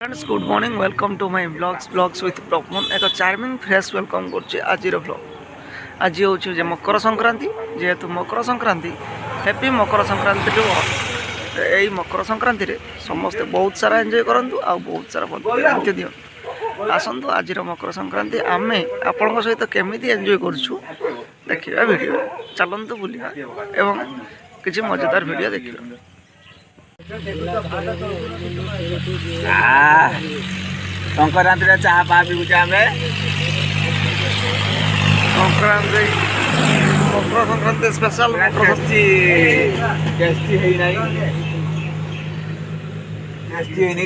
Friends good morning welcome to my blogs with problem एक charming fresh welcome करछे आज blog आज हूँ मकर संक्रांति जेहेतु मकर संक्रांति हैप्पी मकर संक्रांति टू यही मकर संक्रांति रे समस्ते बहुत सारा एंजॉय करंतु आ बहुत सारा बंधु दियंतु आसतु आज मकर संक्रांति आमे आपण सहित केमिति एंजॉय करछु देखिबा वीडियो चलंतु बुलिया एवं किछि मजेदार वीडियो देखिबा संक्रांति चाह पा पीछे आम संक्रांति मकर संक्रांति स्पेशल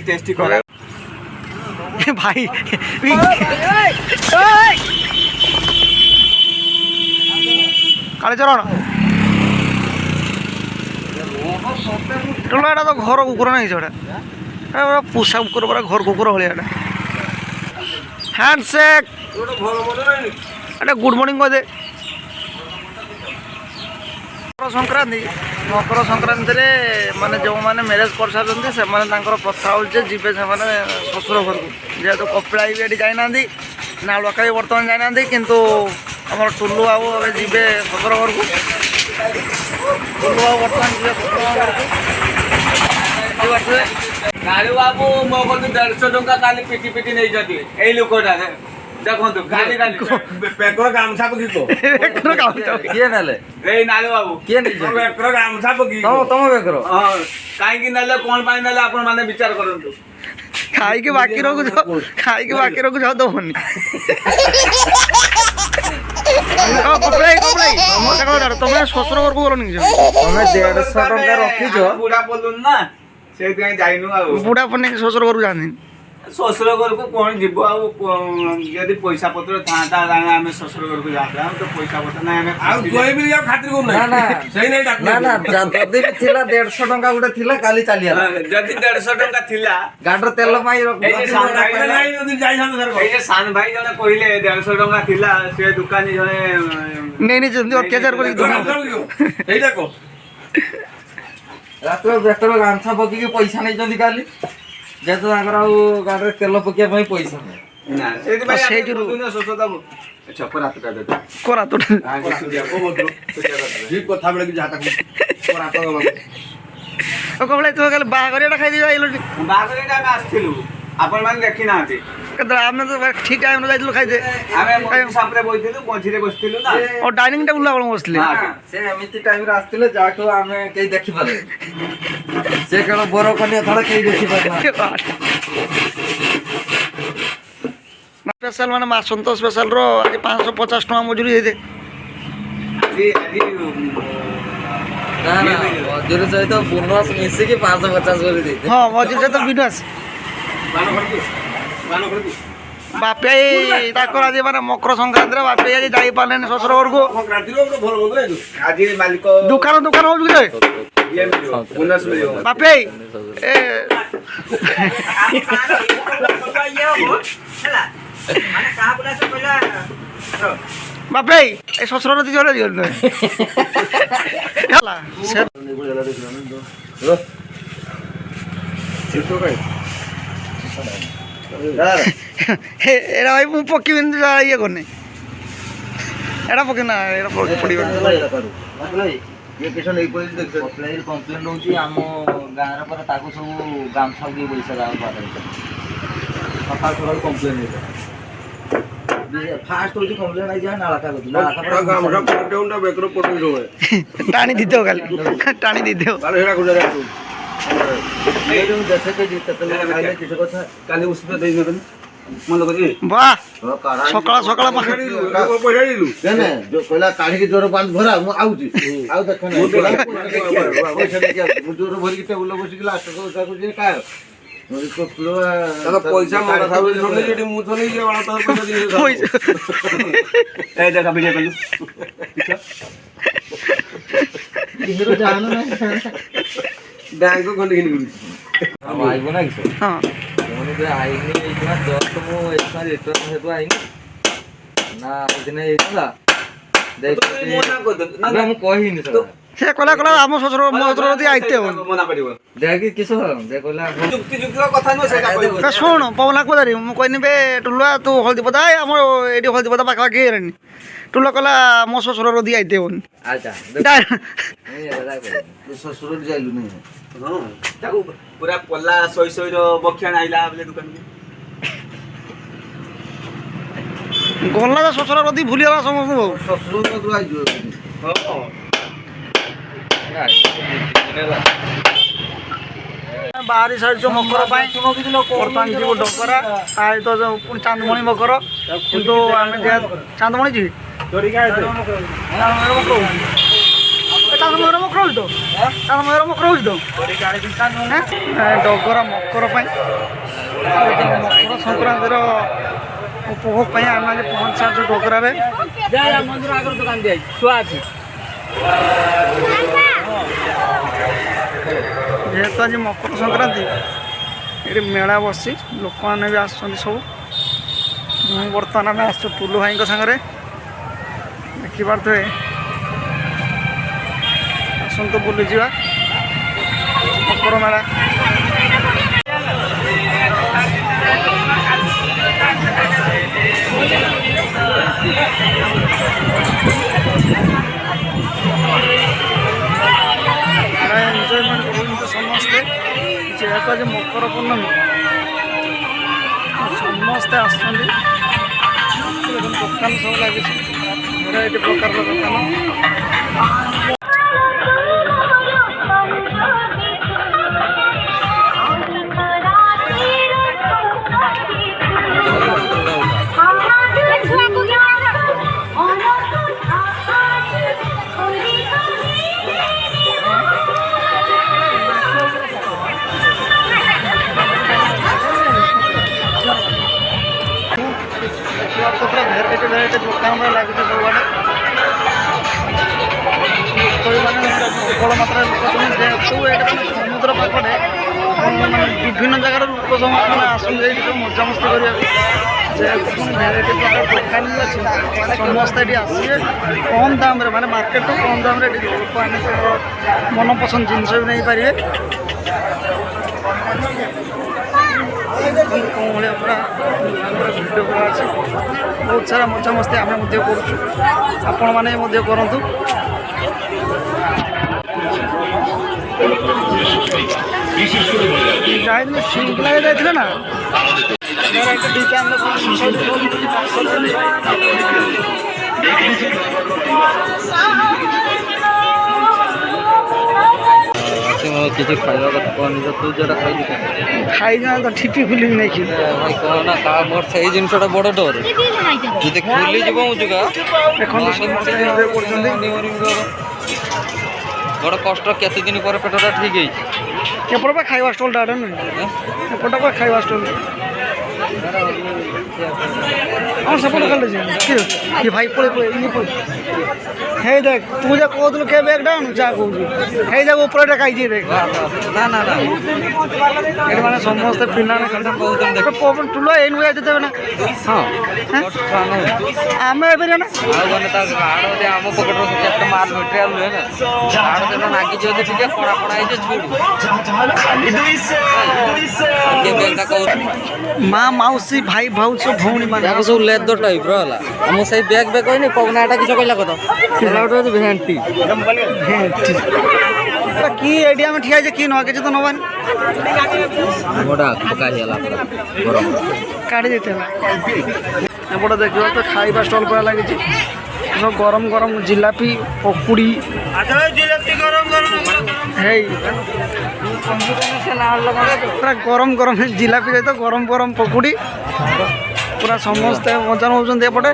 टेस्टी कर भाई कालीचरण एटा तो घर कुकुर नहीं छोड़ा पोषा कुकुर पूरा घर कुकुर भाया हैंडसेक अरे गुड मॉर्निंग कदे मकर संक्रांति रे माने जो माने मैरेज कर सारी से प्रथा हो जीवे से ससुर घर को जेहेतु कपिला भी ये जाना नालुका भी बर्तमान जाना किंतु आम टुलू बाबू जीवे ससुर घर को टुलू बाबू बर्तमान जीवे ससुर घर को नालू बाबू मो को 150 टंका काली पिटी पिटी नहीं जाती ए लोकटा देखो गाली गाली पेकर गामछा पकी को पेकर गामछा किए नाले ए नालू बाबू किए नहीं पेकर गामछा पकी तम पेकर हां काई कि नाले कोन पाई नाले आपण माने विचार करंतु खाई के बाकी रखु जाओ तो होनी तुम शशुर घर को गल नहीं तुम 150 टंका रखी जो बुढ़ा बोलुन ना से जाइनु आ बुढ़ा पने शशुर घर को जानी ससुर घर को कौन जीव आदि पैसा पत्र था आम ससुर घर को जाता तो पैसा पत्र ना खातिर को ना ना सही नहीं डाक ना ना जदी भी थिला 150 टंका गुटे थिला काली चाली आला जदी 150 टंका थिला गाडर तेल पाई रख ए सान भाई नहीं जदी जाई सान सर ए सान भाई जने कहिले 150 टंका थिला से दुकानी जने नहीं जल्दी अत्याचार कर एटा को रात बेटर गांछा पकी के पैसा नहीं जदी काली जेतो गाड़ी तेल पकिया पैसा ना से सोचता छपर हाथ दे कोरा तो ठीक कथा बेले कि जाता कोरा तो कबले तो खाली बागरिया खाई दिबा आइलो बागरिया में आस्थिलु आपण मान देखि नाथि कदरा हमने तो ठीक टाइम रे जाइलो खाई दे आमे सामने बइथिलु मझिरे बसथिलु ना और डाइनिंग टेबल ला बसले से एमिति टाइम रे आस्थिले जाको आमे केई देखि पाले से केलो बोरो कन्या थोड़ा केई देखि पाले स्पेशल माने मासंत स्पेशल रो आज 550 टका मजूरी दे जी जी ना ना मजूरी सहित बोनस मिसी के 550 कर दे हां मजूरी सहित बोनस बापे ताकर आज माने मकर संक्रांति रे बापे आज जाई पालेन ससुर घर को संक्रांति रो भल बोल आज मालिक दुकान हो जुले बोनस मिलियो बापे ए माने कहा बोला से पहला बापे ए ससुर नदी चले दियो हला से एरा भाई मु पक्की बिंदु ये करने एरा पक्की ना एरा पड़ी ये किछन ei पई देख कंप्लेंट होची हम गां रे पर ताको सब गामछा के पैसा दाव पाते सफा सफा कंप्लेंट है फास्ट होची कंप्लेंट आई जा नाला का नाला गामछा पटेउंडा बेकरो पटुई रोए टाणी दितो खाली टाणी दितो बाले हेडा गुजरा ये जो जैसे के जीत तले खाइले किछ कथा काली उसपे दे देबन मन करी वाह सकाळ सकाळ पैसा दिलु केने जो पहिला काढी के जोर बांध भरा मु आउची आउ देखने पैसा दे के मु जोर भरी के टेबल बसी के लास्ट को जाको जे काय तो पैसा मोरा साबे छोड़ले जेडी मु तो नहीं जे वाला तो पैसा दे ए देखा वीडियो कलु इधर जानो ना बैंक को खोल के नहीं हम आइबो ना कि हां मोने बे आइनी इतना जस्ट मो एकसा रिटर्न हेतु आइनी ना इतने इतला देख मोना को ना हम कहि नहीं सर সে কলা কলা আমার শ্বশুর মধুর নদী আইতে হন মনা করিব দেখি কিছু যে কইলা যুক্তি যুক্তির কথা নয় সেটা কইব শোন পবনা কোদারি মু কইনি বে টুলুয়া তু হলদি পদা আমার এটি হলদি পদা পাখাপাখি এরেনি টুলুয়া কলা মো শ্বশুর নদী আইতে হন আচ্ছা শ্বশুর যাইলু নি ହଁ ତାକୁ ପୁରା ପଲା ଶୋଇ ଶୋଇର ବକ୍ଷାଣ ଆଇଲା ବୋଲେ ଦୋକାନକୁ গলা যা শ্বশুর নদী ভুলিগলা সমস্ত শ্বশুর তো আইজু ହଁ ବାହାରି ସାରିଛୁ ମକର ପାଇଁ ବର୍ତ୍ତମାନ ଯିବୁ ଡକରା ତାର ତ ପୁଣି ଚାନ୍ଦମଣି ମକର କିନ୍ତୁ ଆମେ ଚାନ୍ଦମଣି ଯିବି ଚାନ୍ଦମଣିର ମକର ହଉଛି ତ ଚାନ୍ଦମଣିର ମକର ହଉଛି ତ ଡଗରା ମକର ପାଇଁ ମକର ସଂକ୍ରାନ୍ତିର ଉପଭୋଗ ପାଇଁ ଆମେ ଆଜି ପହଞ୍ଚି ସାରିଛୁ ଡଗରାରେ ମନ୍ଦିର ଆଗରୁ ଦୋକାନ ଦିଆଯାଇଛି ଛୁଆ ଅଛି ଯେହେତୁ ଆଜି ମକର ସଂକ୍ରାନ୍ତି ଏଠି ମେଳା ବସି ଲୋକମାନେ ବି ଆସୁଛନ୍ତି ସବୁ ମୁଁ ବର୍ତ୍ତମାନ ଆମେ ଆସିଛୁ ଟୁଲୁ ଭାଇଙ୍କ ସାଙ୍ଗରେ ଦେଖିପାରୁଥିବେ ଆସନ୍ତୁ ବୁଲିଯିବା ମକର ମେଳା ଏନ୍ଜୟମେଣ୍ଟ କରନ୍ତୁ ସମସ୍ତେ ଯେହେତୁ ଆଜି ମକର ପୂର୍ଣ୍ଣମୀ ସମସ୍ତେ ଆସୁଛନ୍ତି ଦୋକାନ ସବୁ ଲାଗିଛି ଭେରାଇଟି ପ୍ରକାରର ଦୋକାନ ଭେରାଇଟି ଦୋକାନ ଲାଗିଛି ସବୁଆଡ଼େ ପ୍ରବଳ ମାତ୍ରାରେ ଲୋକ ଅଛନ୍ତି ଯେହେତୁ ଏଇଟା ସମୁଦ୍ର ପାଖରେ ମାନେ ବିଭିନ୍ନ ଜାଗାର ଲୋକ ସମସ୍ତେ ଆସନ୍ତି ଏଇଠି ସବୁ ମଜାମସ୍ତି କରିବାକୁ ଯେହେତୁ ପୁଣି ଭେରାଇଟି ପ୍ରକାର ଦୋକାନ ବି ଅଛି ସମସ୍ତେ ଏଠି ଆସିବେ କମ୍ ଦାମରେ ମାନେ ମାର୍କେଟରୁ କମ୍ ଦାମରେ ଏଠି ଲୋକ ଆଣି ମନପସନ୍ଦ ଜିନିଷ ବି ନେଇପାରିବେ କେଉଁ ଭଳିଆ ପୁରା ଭିଡ଼ିଓ କରା ଅଛି ବହୁତ ସାରା ମଜାମସ୍ତି ଆମେ ମଧ୍ୟ କରୁଛୁ ଆପଣମାନେ ମଧ୍ୟ କରନ୍ତୁ ଯାଇଥିଲେ ସିଙ୍ଗଲାରେ ଯାଇଥିଲେ ନା କିଛି ଖାଇବା କଥା କହନି ତୁ ଯୋଉଟା ଖାଇଲି ଖାଇନା ତ ଠିପି ଖୋଲିବି ନାଇଁ ଭାଇ କହନା କା ମୋର ସେଇ ଜିନିଷଟା ବଡ଼ ଡର ଯଦି ଖୋଲିଯିବ ମୁଁ ଯୁଗା ବଡ଼ କଷ୍ଟ କେତେ ଦିନ ପରେ ପେଟଟା ଠିକ୍ ହେଇଛି ଏପଟ ବା ଖାଇବା ଷ୍ଟଲ୍ଟା ଆଡ଼େ ନୁହେଁ ଏପଟ ବା ଖାଇବା ଷ୍ଟଲ୍ ହଁ ସେପଟ ଖାଲି କିଏ ଭାଇ ପଳେଇ ଇଏ ପଳେଇ ହେଇ ଦେଖ ତୁ ଯା କହୁଥିଲୁ କେ ବ୍ୟାଗ୍ଟା ଆଣୁ ଯାହା କହୁଛୁ ହେଇ ଯାକ ଉପରଟା ଖାଇଛି ଦେଖ ନା ନା ନା ଏଠି ମାନେ ସମସ୍ତେ ପିଲାମାନେ ପବନ ଟୁଲୁଆ ଏଇନୁ ଯାଇତେ ଦେବେ ନା ହଁ ଆମେ ଏବେ ନା ଆଉ ଗଲେ ତା ଗାଡ଼ ଯଦି ଆମ ପକେଟର କେତେ ମାଲ ମେଟେରିଆଲ ନୁହେଁ ନା ଗାଡ଼ ତେଲ ନାଗିଛି ଯଦି ଟିକେ କଣା କଣା ହେଇଛି ଛୁଡ଼ୁ କିଏ ବ୍ୟାଗ୍ଟା କହୁଛୁ ମା ମାଉସୀ ଭାଇ ଭାଉଜ ଭଉଣୀ ମାନେ ଯାକ ସବୁ ଲେଦର ଟାଇପ୍ର ହେଲା ମୁଁ ସେଇ ବ୍ୟାଗ୍ ବ୍ୟାଗ୍ କହିନି ପବନା ଏଟା କିଛି କହିଲା କଥା ହେଲା ଗୋଟେ ହେଉଛି ଭେଣ୍ଟି କି ଏଠି ଆମେ ଠିଆ ହେଇଛେ କି ନବା କିଛି ତ ନବାନି ଗୋଟା ପକା ହେଇଗଲା ଗରମ କାଢ଼ି ଦେଇଥିଲା ଏପଟେ ଦେଖିବା ତ ଖାଇବା ଷ୍ଟଲ୍ ପୁରା ଲାଗିଛି ସବୁ ଗରମ ଗରମ ଜିଲାପି ପକୁଡ଼ି ହେଇ ପୁରା ଗରମ ଗରମ ଜିଲାପି ସହିତ ଗରମ ଗରମ ପକୁଡ଼ି ପୁରା ସମସ୍ତେ ମଜା ନେଉଛନ୍ତି ଏପଟେ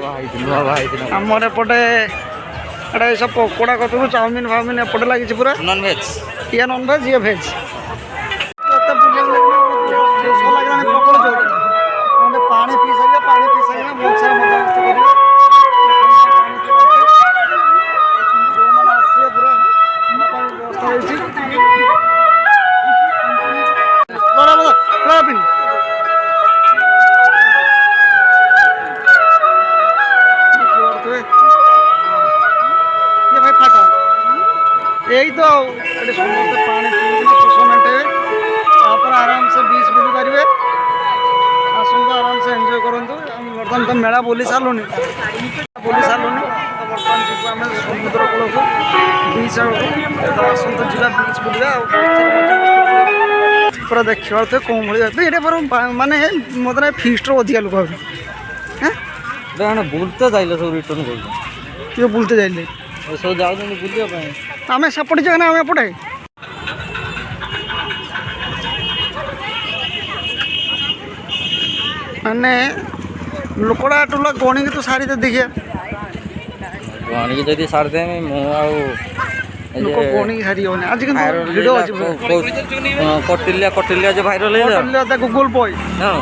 ଆମର ଏପଟେ ଏଇଟା ଏସବୁ ପକୋଡ଼ା କତରୁ ଚାଉମିନ୍ ଫାଉମିନ୍ ଏପଟେ ଲାଗିଛି ପୁରା ନନଭେଜ୍ ଇଏ ନନଭେଜ୍ ଇଏ ଭେଜ୍ ଏତେ ଲାଗିଲାଣି ପ୍ରବଳ ଜୋର ପାଣି ପିଇ ସାରିବା ପାଣି ପିଇ ସାରିବା ବହୁତ ସାରା ମଜାମସ୍ତି କରିବା ଯେଉଁମାନେ ଆସିବେ ପୁରା ବ୍ୟବସ୍ଥା ରହିଛି ବର୍ତ୍ତମାନ ତ ମେଳା ବୁଲି ସାରିଲୁଣି ତ ବର୍ତ୍ତମାନ ଯିବୁ ଆମେ ସମୁଦ୍ର କୂଳକୁ ବିଚ୍ ଆଡ଼କୁ ତ ଆସନ୍ତୁ ଯିବା ବିଚ୍ ବୁଲିବା ଆଉ ପୁରା ଦେଖିବା ତ କେଉଁ ଭଳି ଏଇଟା ପୁରା ମାନେ ମୋତେ ଫିଷ୍ଟର ଅଧିକା ଲୋକ ହେବେ କାରଣ ବୁଲତେ ଯାଇଲେ ସବୁ ରିଟର୍ନ କରୁଛନ୍ତି କିଏ ବୁଲତେ ଯାଇଲେ ସବୁ ଯାଉଛନ୍ତି ବୁଲିବା ପାଇଁ ଆମେ ସେପଟେ ଯିବା ନା ଆମେ ଏପଟେ ମାନେ ଲୋକଟା ଟୁଲା ଗଣିକି ତୁ ସାରି ଦେ ଦେଖିଆ ଗଣିକି ଯଦି ସାରିଦେମି ମୁଁ ଆଉ ଲୋକ ଗଣିକି ସାରି ହେବନି ଆଜି କିନ୍ତୁ ଭିଡ଼ିଓ ଅଛି କଟିଲିଆ ଯେ ଭାଇରାଲ ହେଇଯାଉ ତା ଗୁଗୁଲ ପେ ହଁ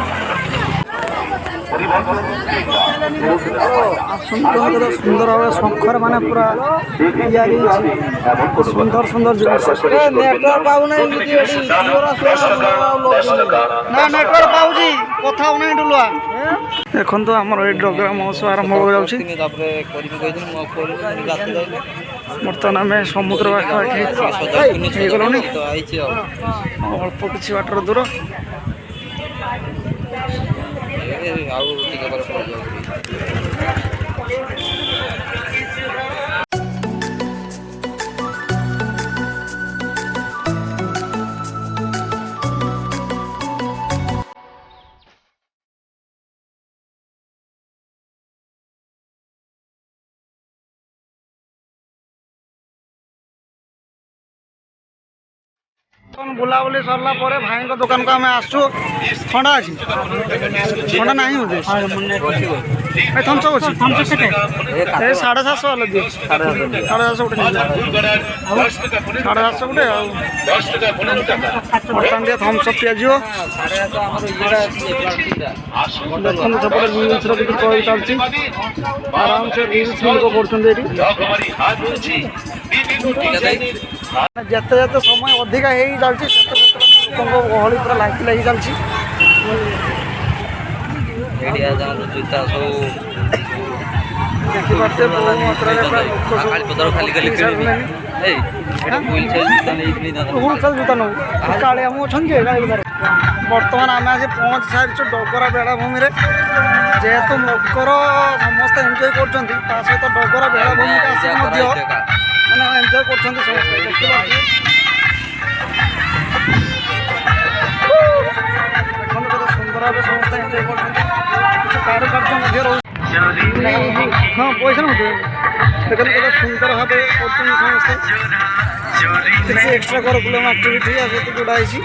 ସୁନ୍ଦର ଭାବେ ଶଙ୍ଖର ମାନେ ପୁରା ତିଆରି ସୁନ୍ଦର ସୁନ୍ଦର ଜିନିଷ ନେଟୱାର୍କ ପାଉନାହିଁ ନା ନେଟୱାର୍କ ପାଉଛି କଥା ହଉନାହିଁ ଟୁଲୁଆ ଦେଖନ୍ତୁ ଆମର ଏଇ ଡଗରା ମହୋତ୍ସବ ଆରମ୍ଭ ଯାଉଛି ତାପରେ କରିବି କହିଥିଲି ମୁଁ ବର୍ତ୍ତମାନ ଆମେ ସମୁଦ୍ର ପାଖାପାଖି ହେଇଗଲୁଣି ଆଇଛି ଆଉ ଅଳ୍ପ କିଛି ବାଟର ଦୂର ଆଉ ଟିକେ ପରେ ପଳେଇଯାଉଛି ବୁଲାବୁଲି ସରିଲା ପରେ ଭାଇଙ୍କ ଦୋକାନକୁ ଆମେ ଆସୁଛୁ ଥଣ୍ଡା ଅଛି ଥଣ୍ଡା ନାହିଁ ବୋଧେ ଥମ୍ସଅପ୍ ଅଛି ଏ 750 ହେଲେ ଦିଅ 750 ଗୋଟେ ନେଇଯିବ 750 ଗୋଟେ ଆଉ ବର୍ତ୍ତମାନ ଟିକେ ଥମ୍ସଅପ୍ ପିଆଯିବ ଦେଖନ୍ତୁ ସେପଟେ ରିଲ୍ସର କିଛି କହି ଚାଲିଛି ଆରାମସେ ରିଲ୍ସ ଲୋକ କରୁଛନ୍ତି ଏଠି ଯେତେ ଯେତେ ସମୟ ଅଧିକା ହେଇ ଚାଲିଛି ସେତେ ସେତେ ଲୋକଙ୍କ ଗହଳି ପୁରା ଲାଗି ଚାଲିଛି ଜୁତା ସବୁ ଦେଖିପାରୁଛେ ବହୁ ମାତ୍ରାରେ ପୁରା ଲୋକ ହୋଲସେଲ୍ ଜୁତା ନେବୁ କାଳିଆ ମୁଁ ଅଛନ୍ତି ଯେ ଗାଳି ବର୍ତ୍ତମାନ ଆମେ ଆସି ପହଞ୍ଚି ସାରିଛୁ ଡଗରା ବେଳାଭୂମିରେ ଯେହେତୁ ମକର ସମସ୍ତେ ଏନ୍ଜୟ କରୁଛନ୍ତି ତା ସହିତ ଡଗରା ବେଳାଭୂମିରେ ଆସିକି ମଧ୍ୟ ମାନେ ଏନ୍ଜୟ କରୁଛନ୍ତି ସମସ୍ତେ ଦେଖିପାରୁଛୁ ଦେଖନ୍ତୁ କେତେ ସୁନ୍ଦର ଭାବେ ସମସ୍ତେ ଏନ୍ଜୟ କରୁଛନ୍ତି କିଛି କାରୁକାର୍ଯ୍ୟ ମଧ୍ୟ ରହୁଛି ହଁ ପଇସା ନଉଛୁ ଦେଖନ୍ତୁ କେତେ ସୁନ୍ଦର ଭାବେ କରୁଛନ୍ତି ସମସ୍ତେ କିଛି ଏକ୍ସଟ୍ରା କରିକୁଲମ୍ ଆକ୍ଟିଭିଟି ଆ ସହିତ ଯୋଡ଼ା ହେଇଛି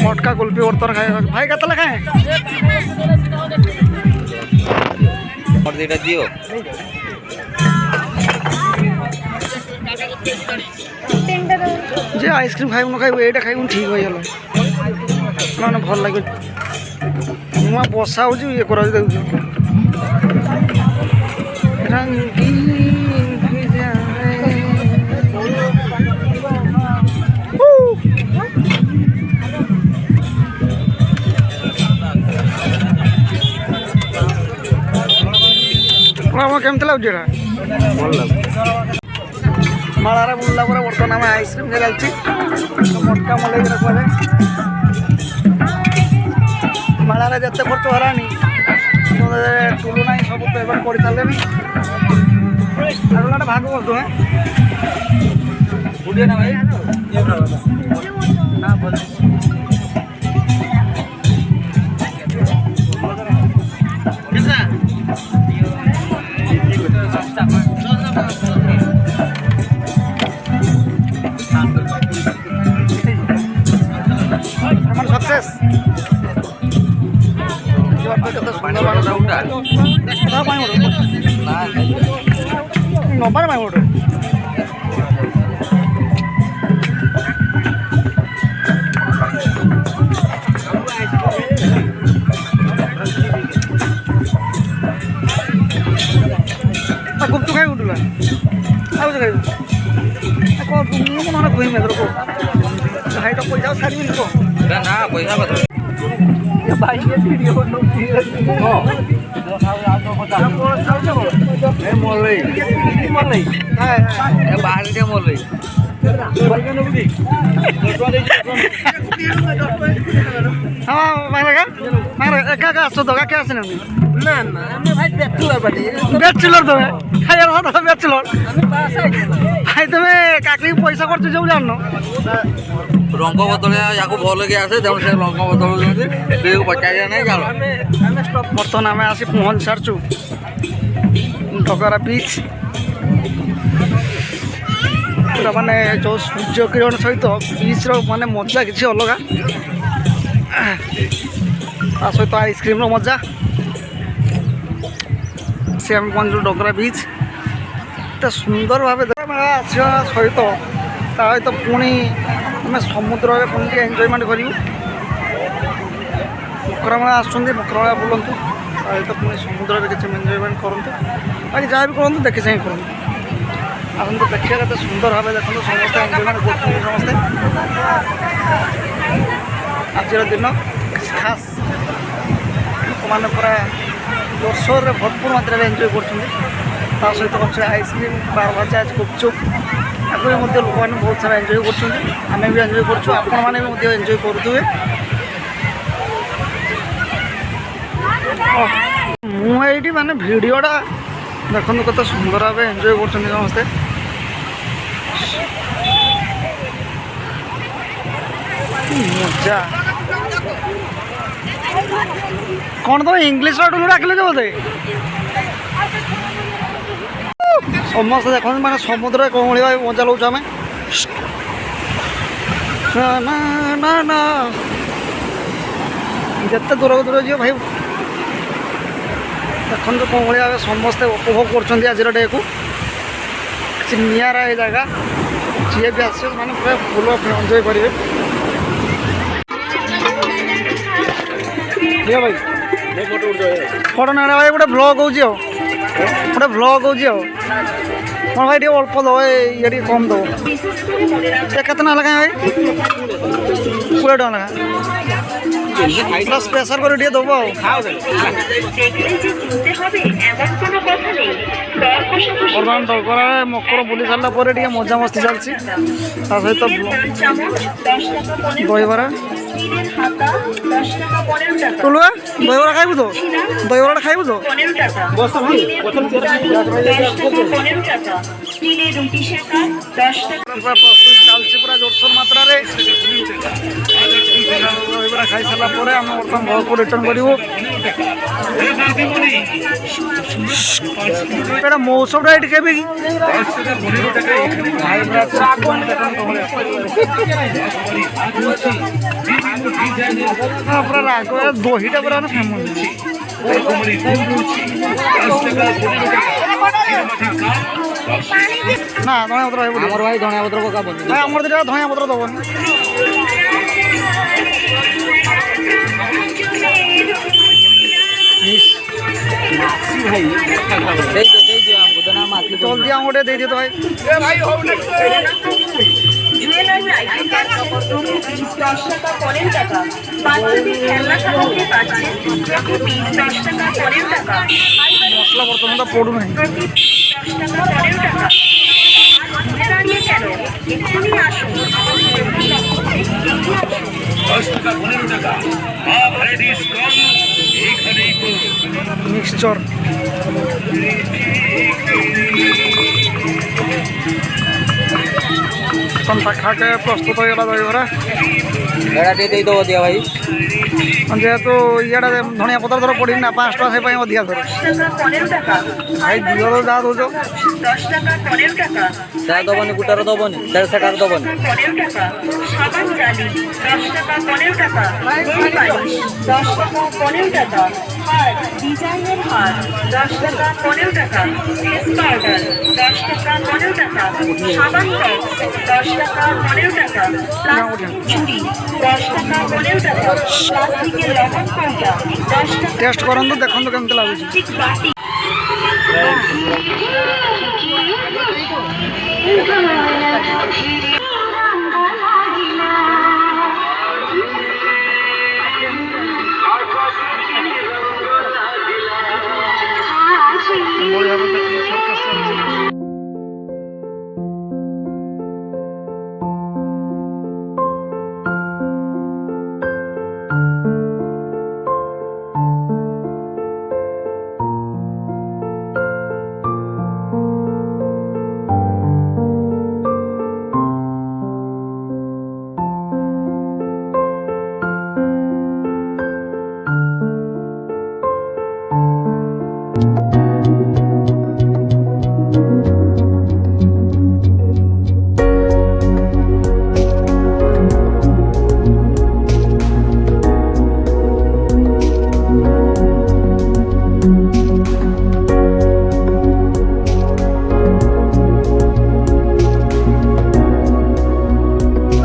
मटका कुल्फी वर्तन खाए भाई कतला खाए दियो जे आइसक्रीम खाइबु न खाइबु एटा खाइबु ठीक हो गला ना भल लागे मुआ बसा हो ये कर केमती लगे भल लगे मालार बुल्ला पर बर्तमान आम आइसक्रीम चलती मटका मलई कहे माला ଗାଁରେ ଯେତେ ଖର୍ଚ୍ଚ ହେଲାଣି ଟୁଲୁ ନାହିଁ ସବୁ ପେମେଣ୍ଟ କରିସାରିଲେଣି। ଆଉ ଗୋଟେ ଭାଗ କରନ୍ତୁ ହେ ବୁଢ଼ିଆ ନା ଭାଇ ନା ଭଲ আমার সক্সেস কেତେ ସୁନ୍ଦର ନବାରେ ପାଇଁ ଗୋଟେ ଗୁପ୍ତୁ ଖାଇ ଉଠିଲା ଆଉ ଖାଇବୁ କ'ଣ ମୁଁ ମାନେ କହିବି ଏଥର କହ ଭାଇଟା ପଇସା ଛାଡ଼ିବିନି କହ ନା ପଇସା କଥା ଭାଇ ଭିଡ଼ିଓ ମଲେଇ ବାହାରେ ଟିକେ ମଲେଇ ହଁ ମାଇରା ଏକା ଏକା ଆସ ଦଗା କେ ଆସିନି ନା ନା ଆମେ ଭାଇ ବ୍ୟାଚୁଲର ପାର୍ଟି ବ୍ୟାଚୁଲର ତମେ ଖାଇବାର କଥା ବ୍ୟାଚୁଲର ଭାଇ ତମେ କାକିକି ପଇସା କରୁଛ ସବୁ ଜାଣିନ ରଙ୍ଗ ବଦଳେ ୟାକୁ ଭଲ କି ଆସେ ତେଣୁ ସେ ରଙ୍ଗ ବଦଳଉଛନ୍ତି ସେକୁ ପଚାରିବା ନାହିଁ ଚାଲ ବର୍ତ୍ତମାନ ଆମେ ଆସି ପହଞ୍ଚି ସାରିଛୁ ଡଗରା ବିଚ୍ ପୁରା ମାନେ ଯେଉଁ ସୂର୍ଯ୍ୟ କିରଣ ସହିତ ବିଚ୍ର ମାନେ ମଜା କିଛି ଅଲଗା ତା ସହିତ ଆଇସ୍କ୍ରିମ୍ର ମଜା ସେ ଆମେ ପହଞ୍ଚିଲୁ ଡଗରା ବିଚ୍ ଏତେ ସୁନ୍ଦର ଭାବେ ଆସିବା ସହିତ ତା ସହିତ ପୁଣି ଆମେ ସମୁଦ୍ରରେ ପୁଣି ଟିକେ ଏନ୍ଜୟମେଣ୍ଟ କରିବୁ ମକରମେଳା ଆସୁଛନ୍ତି ମକରମେଳା ବୁଲନ୍ତୁ ତା ସହିତ ପୁଣି ସମୁଦ୍ରରେ କିଛି ଏନ୍ଜୟମେଣ୍ଟ କରନ୍ତୁ ବାକି ଯାହା ବି କରନ୍ତୁ ଦେଖି ଚାହିଁ କରନ୍ତୁ ଆସନ୍ତୁ ଦେଖିବା କେତେ ସୁନ୍ଦର ଭାବେ ଦେଖନ୍ତୁ ସମସ୍ତେ ଏନ୍ଜୟମେଣ୍ଟ କରୁଛନ୍ତି ସମସ୍ତେ ଆଜିର ଦିନ ଖାସ୍ ଲୋକମାନେ ପୁରା ଜୋରସୋରରେ ଭରପୁର ମାତ୍ରାରେ ଏନ୍ଜୟ କରୁଛନ୍ତି ତା ସହିତ ଅଛି ଆଇସ୍କ୍ରିମ୍ ବାରଭଜା ଗୁପଚୁପ୍ ତାକୁ ବି ମଧ୍ୟ ଲୋକମାନେ ବହୁତ ସାରା ଏନ୍ଜୟ କରୁଛନ୍ତି ଆମେ ବି ଏନ୍ଜୟ କରୁଛୁ ଆପଣମାନେ ବି ମଧ୍ୟ ଏନ୍ଜୟ କରୁଥିବେ ମୁଁ ଏଇଠି ମାନେ ଭିଡ଼ିଓଟା ଦେଖନ୍ତୁ କେତେ ସୁନ୍ଦର ଭାବେ ଏନ୍ଜୟ କରୁଛନ୍ତି ସମସ୍ତେ ମଜା କ'ଣ ତମେ ଇଂଲିଶ ଟୁଲୁ ଡାକିଲେ ଯେ ବୋଧେ ସମସ୍ତେ ଦେଖନ୍ତୁ ମାନେ ସମୁଦ୍ରରେ କ'ଣ ଭଳି ଭାବେ ମଜା ନେଉଛୁ ଆମେ ନା ନା ନା ଯେତେ ଦୂରକୁ ଦୂର ଯିବ ଭାଇ ଦେଖନ୍ତୁ କ'ଣ ଭଳି ଭାବେ ସମସ୍ତେ ଉପଭୋଗ କରୁଛନ୍ତି ଆଜିର ଡେକୁ କିଛି ନିଆରା ଏ ଜାଗା ଯିଏ ବି ଆସିବ ମାନେ ପୁରା ଫୁଲ ଏନ୍ଜୟ କରିବେ ଭାଇ ଫଟୋ ନେଣା ଭାଇ ଗୋଟେ ବ୍ଲଗ୍ ହେଉଛି ଆଉ ଗୋଟେ ବ୍ଲଗ୍ ହେଉଛି ଆଉ କ'ଣ ଭାଇ ଟିକେ ଅଳ୍ପ ଦେବ ଇଏ ଟିକେ କମ୍ ଦେବ କେତେ ଟଙ୍କା ଲେଖାଏଁ ଭାଇ 20 ଟଙ୍କା ଲେଖାଏଁ ପୁରା ସ୍ପେଶାଲ୍ କରି ଟିକେ ଦେବ ଆଉ ବର୍ତ୍ତମାନ ଡଗରାରେ ମକର ବୁଲି ସାରିଲା ପରେ ଟିକେ ମଜାମସ୍ତି ଚାଲିଛି ତା ସହିତ ଦହିବରା ଟୁଲୁଆ ଦହିବରା ଖାଇବୁ ତ ଦହିବରାଟା ଖାଇବୁ ତ ପ୍ରସ୍ତୁତି ଚାଲିଛି ପୁରା ଜୋରସୋର ମାତ୍ରାରେ ଦହିବରା ଖାଇସାରିଲା ପରେ ଆମେ ବର୍ତ୍ତମାନ ଘରକୁ ରିଟର୍ଣ୍ଣ କରିବୁ ଏଇଟା ମୌସମଟା ଏଇଠି କେବେ କି ପୁରା ରାଗ ଦହିଟା ପୁରା ଫେମସ୍ ନା ଧଣିଆ ପତ୍ର ଆମର ଭାଇ ଧଣିଆ ପତ୍ର ପକା ଭାଇ ଆମର ଦୁଇଟା ଧଣିଆ ପତ୍ର ଦେବନି ଜଲ୍ଦି ଆମ ଗୋଟେ ଦେଇଦିଅ ତ ଭାଇ মশলা বর্তমান তো পড়ু নাই টাকা 15 টাকা মিক্সচর এখন পাখাকে প্রস্তুত হয়ে গেল দইবরা ଏଇଟା ଟିକେ ଦେଇଦେବ ଦିଆ ଭାଇ। যেহেতু ইয়েটা ধনিয়া পত্র ধর পড়ি না 5 টাকা সেপাই অধিকা ধর 15 টাকা ভাই দিও যা দৌছ 10 টাকা 15 টাকা ସେଟା ଦେବନି କୁଟାର ଦେବନି ସେଟାର ଦେବନି। 15 টাকা সাবান জালি 10 টাকা 15 টাকা নেল পালিশ 10 টাকা 15 টাকা হার ডিজাইনের হার 10 টাকা 15 টাকা ফেস পাউডার 10 টাকা 15 টাকা সাবান প্যাক 10 টাকা 15 টাকা প্লাস্টিক চুড়ি 10 টাকা 15 টাকা প্লাস্টিকের লবণ কৌটা 10 টাকা টেস্ট করন্তু দেখন্তু কেমতে লাগুছে প্লাস্টিক বাটি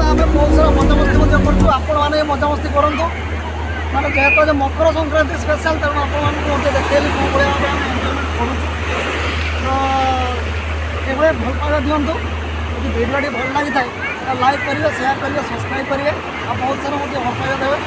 ଆମେ ବହୁତ ସାରା ମଜାମସ୍ତି ମଧ୍ୟ କରୁଛୁ ଆପଣମାନେ ଏ ମଜାମସ୍ତି କରନ୍ତୁ ମାନେ ଯେହେତୁ ଆଜି ମକର ସଂକ୍ରାନ୍ତି ସ୍ପେଶାଲ ତେଣୁ ଆପଣମାନଙ୍କୁ ମଧ୍ୟ ଦେଖେଇଲି କେଉଁ ଭଳିଆ ଭାବେ ଆମେ ଏନ୍ଜୟମେଣ୍ଟ କରୁଛୁ ତ ଏଭଳି ଭଲ ପାଇବା ଦିଅନ୍ତୁ ଯଦି ଭିଡ଼ିଓଟି ଭଲ ଲାଗିଥାଏ ତାହେଲେ ଲାଇକ୍ କରିବେ ସେୟାର କରିବେ ସବସ୍କ୍ରାଇବ୍ କରିବେ ଆଉ ବହୁତ ସାରା ମଧ୍ୟ ଭଲ ପାଇବା ଦେବେ